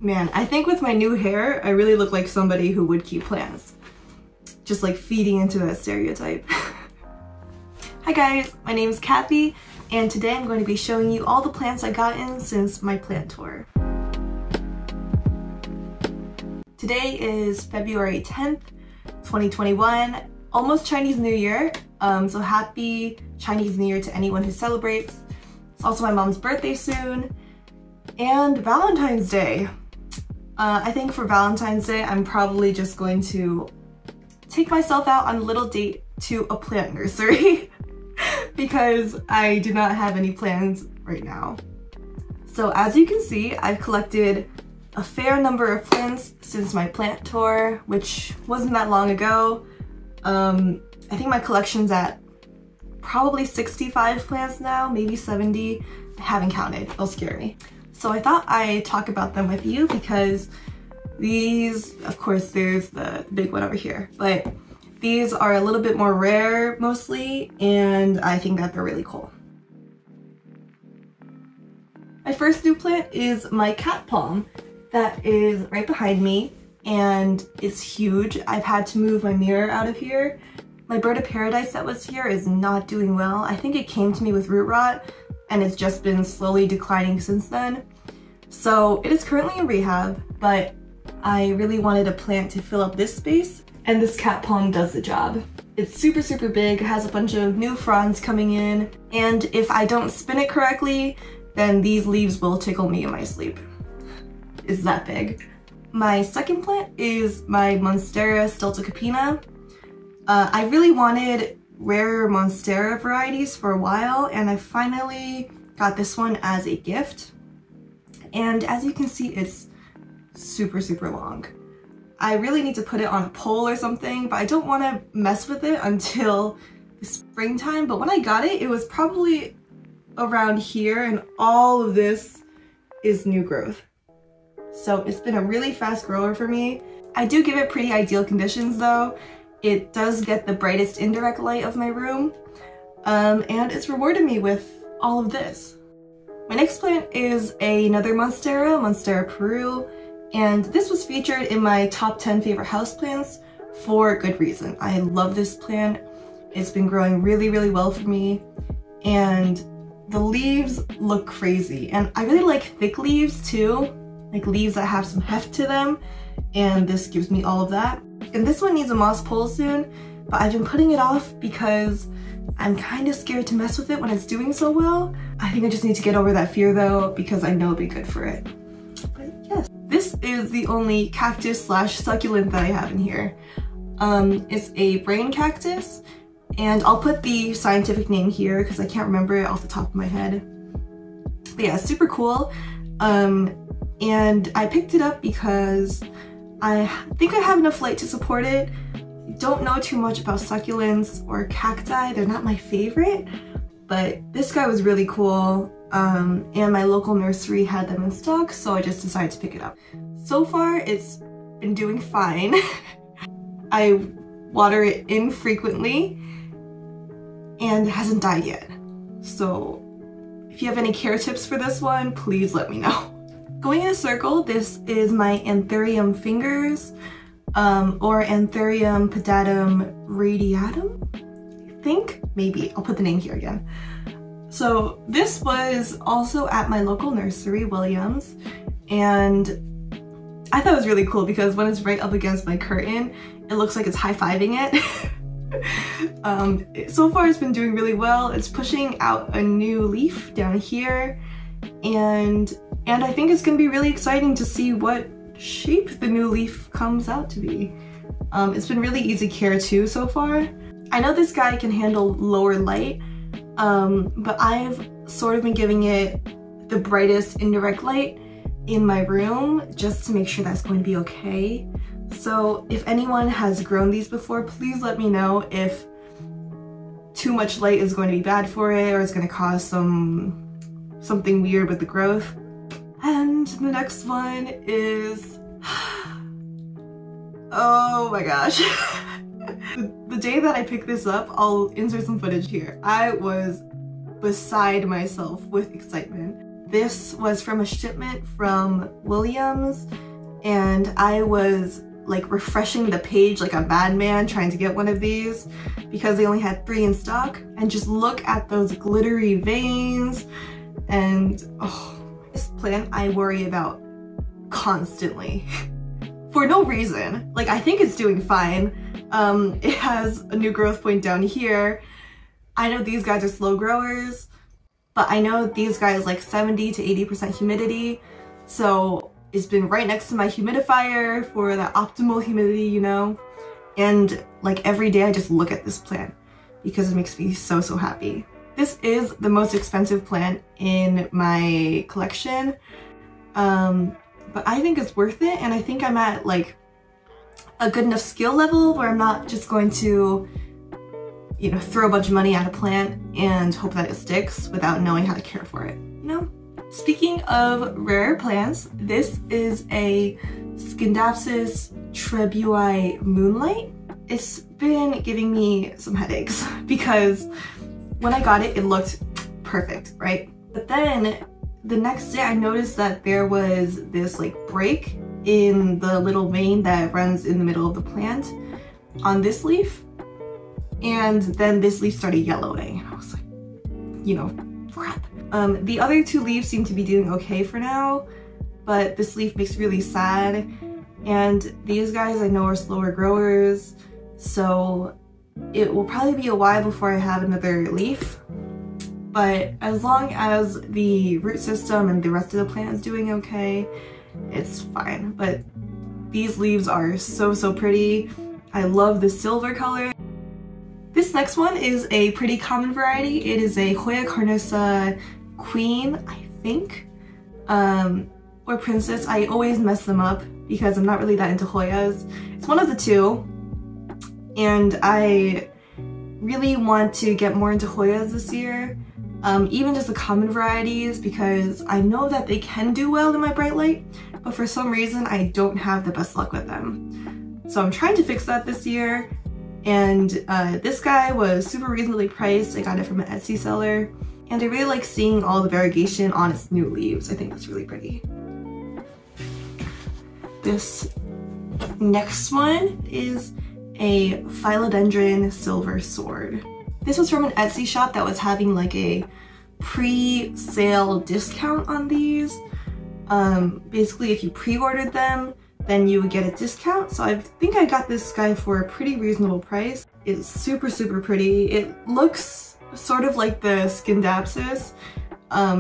Man, I think with my new hair, I really look like somebody who would keep plants. Just like feeding into that stereotype. Hi guys, my name is Kathy, and today I'm going to be showing you all the plants I got in since my plant tour. Today is February 10th, 2021, almost Chinese New Year, so happy Chinese New Year to anyone who celebrates. It's also my mom's birthday soon, and Valentine's Day. I think for Valentine's Day, I'm probably just going to take myself out on a little date to a plant nursery because I do not have any plans right now. So as you can see, I've collected a fair number of plants since my plant tour, which wasn't that long ago. I think my collection's at probably 65 plants now, maybe 70. I haven't counted, it'll scare me. So I thought I'd talk about them with you because these, of course there's the big one over here, but these are a little bit more rare mostly, and I think that they're really cool. My first new plant is my cat palm that is right behind me, and it's huge. I've had to move my mirror out of here. My bird of paradise that was here is not doing well. I think it came to me with root rot, and it's just been slowly declining since then. So it is currently in rehab, but I really wanted a plant to fill up this space, and this cat palm does the job. It's super, super big, it has a bunch of new fronds coming in, and if I don't spin it correctly, then these leaves will tickle me in my sleep. It's that big. My second plant is my monstera siltepecana. I really wanted rare monstera varieties for a while, and I finally got this one as a gift. And as you can see, it's super, super long. I really need to put it on a pole or something, but I don't want to mess with it until the springtime. But when I got it, it was probably around here, and all of this is new growth. So it's been a really fast grower for me. I do give it pretty ideal conditions though. It does get the brightest indirect light of my room, and it's rewarded me with all of this. My next plant is another monstera peru, and this was featured in my top 10 favorite houseplants for good reason. I love this plant. It's been growing really, really well for me, and the leaves look crazy. And I really like thick leaves too, like leaves that have some heft to them, and this gives me all of that. And this one needs a moss pole soon, but I've been putting it off because I'm kind of scared to mess with it when it's doing so well. I think I just need to get over that fear though, because I know it'll be good for it. But yes, this is the only cactus slash succulent that I have in here. It's a brain cactus, and I'll put the scientific name here because I can't remember it off the top of my head. But yeah, it's super cool. And I picked it up because I think I have enough light to support it. Don't know too much about succulents or cacti, they're not my favorite, but this guy was really cool, and my local nursery had them in stock, so I just decided to pick it up. So far it's been doing fine. I water it infrequently and it hasn't died yet, so if you have any care tips for this one, please let me know. Going in a circle, this is my anthurium fingers, or Anthurium pedatoradiatum, I think? Maybe. I'll put the name here again. So this was also at my local nursery, Williams, and I thought it was really cool because when it's right up against my curtain, it looks like it's high-fiving it. So far it's been doing really well. It's pushing out a new leaf down here, and I think it's going to be really exciting to see what shape the new leaf comes out to be. It's been really easy care too so far. I know this guy can handle lower light, but I've sort of been giving it the brightest indirect light in my room just to make sure that's going to be okay. So if anyone has grown these before, please let me know if too much light is going to be bad for it or it's going to cause something weird with the growth. And the next one is, oh my gosh. The day that I picked this up, I'll insert some footage here. I was beside myself with excitement. This was from a shipment from Williams, and I was like refreshing the page like a madman trying to get one of these because they only had 3 in stock. And just look at those glittery veins, and oh, this plant I worry about constantly for no reason. Like, I think it's doing fine. It has a new growth point down here. I know these guys are slow growers, but I know these guys like 70 to 80% humidity, so it's been right next to my humidifier for the optimal humidity, you know? And like every day I just look at this plant because it makes me so happy. This is the most expensive plant in my collection, but I think it's worth it, and I think I'm at like a good enough skill level where I'm not just going to, you know, throw a bunch of money at a plant and hope that it sticks without knowing how to care for it, you know? Speaking of rare plants, this is a scindapsus treubii moonlight. It's been giving me some headaches because when I got it, it looked perfect, right? But then the next day I noticed that there was this like break in the little vein that runs in the middle of the plant on this leaf. And then this leaf started yellowing. I was like, you know, crap. The other 2 leaves seem to be doing okay for now, but this leaf makes me really sad. And these guys I know are slower growers, so it will probably be a while before I have another leaf. But as long as the root system and the rest of the plant is doing okay, it's fine. But these leaves are so pretty. I love the silver color. This next one is a pretty common variety. It is a Hoya carnosa queen, I think, or princess. I always mess them up because I'm not really that into Hoyas. It's one of the 2, and I really want to get more into Hoyas this year, even just the common varieties, because I know that they can do well in my bright light, but for some reason I don't have the best luck with them. So I'm trying to fix that this year. And this guy was super reasonably priced. I got it from an Etsy seller, and I really like seeing all the variegation on its new leaves. I think that's really pretty. This next one is a philodendron silver sword. This was from an Etsy shop that was having like a pre-sale discount on these. Basically, if you pre-ordered them, then you would get a discount. So I think I got this guy for a pretty reasonable price. It's super pretty. It looks sort of like the scindapsus,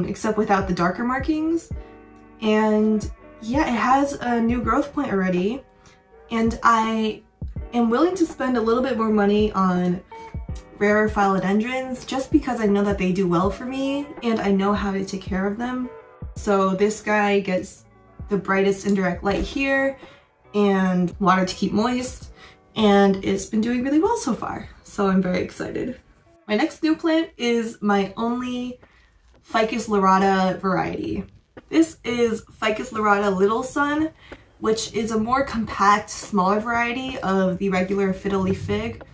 except without the darker markings. And yeah, it has a new growth point already. And I am willing to spend a little bit more money on rarer philodendrons just because I know that they do well for me and I know how to take care of them. So this guy gets the brightest indirect light here and water to keep moist, and it's been doing really well so far, so I'm very excited. My next new plant is my only ficus lyrata variety. This is ficus lyrata Little Sun, which is a more compact, smaller variety of the regular fiddle leaf fig,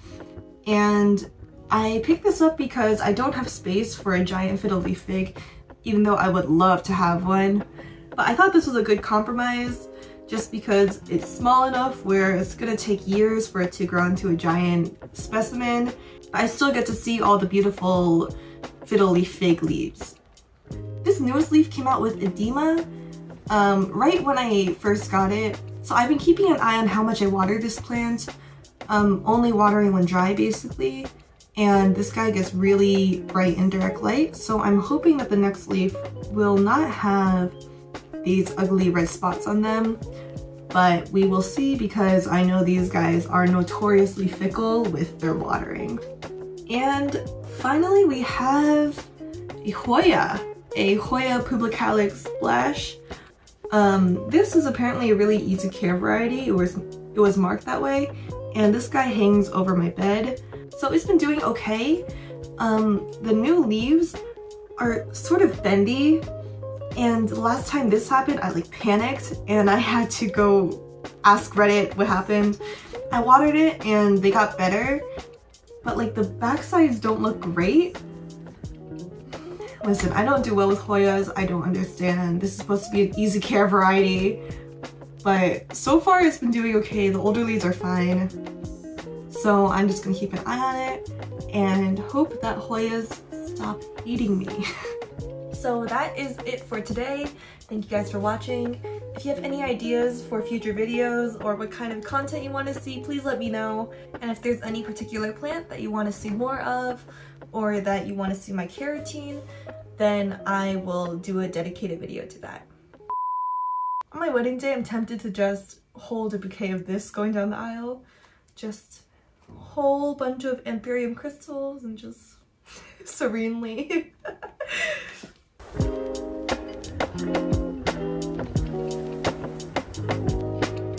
and I picked this up because I don't have space for a giant fiddle leaf fig, even though I would love to have one. But I thought this was a good compromise just because it's small enough where it's gonna take years for it to grow into a giant specimen, but I still get to see all the beautiful fiddle leaf fig leaves. This newest leaf came out with edema right when I first got it, so I've been keeping an eye on how much I water this plant, only watering when dry basically, and this guy gets really bright indirect light, so I'm hoping that the next leaf will not have these ugly red spots on them, but we will see because I know these guys are notoriously fickle with their watering. And finally we have a Hoya publicalyx splash. This is apparently a really easy care variety. It was marked that way, and this guy hangs over my bed, so it's been doing okay. The new leaves are sort of bendy, and the last time this happened I like panicked and I had to go ask Reddit what happened. I watered it and they got better, but like the back sides don't look great. Listen, I don't do well with Hoyas. I don't understand. This is supposed to be an easy care variety, but so far it's been doing okay. The older leaves are fine. So I'm just gonna keep an eye on it and hope that Hoyas stop eating me. So that is it for today. Thank you guys for watching. If you have any ideas for future videos or what kind of content you want to see, please let me know. And if there's any particular plant that you want to see more of or that you want to see my care routine, then I will do a dedicated video to that. On my wedding day, I'm tempted to just hold a bouquet of this going down the aisle. Just a whole bunch of anthurium crystals and just serenely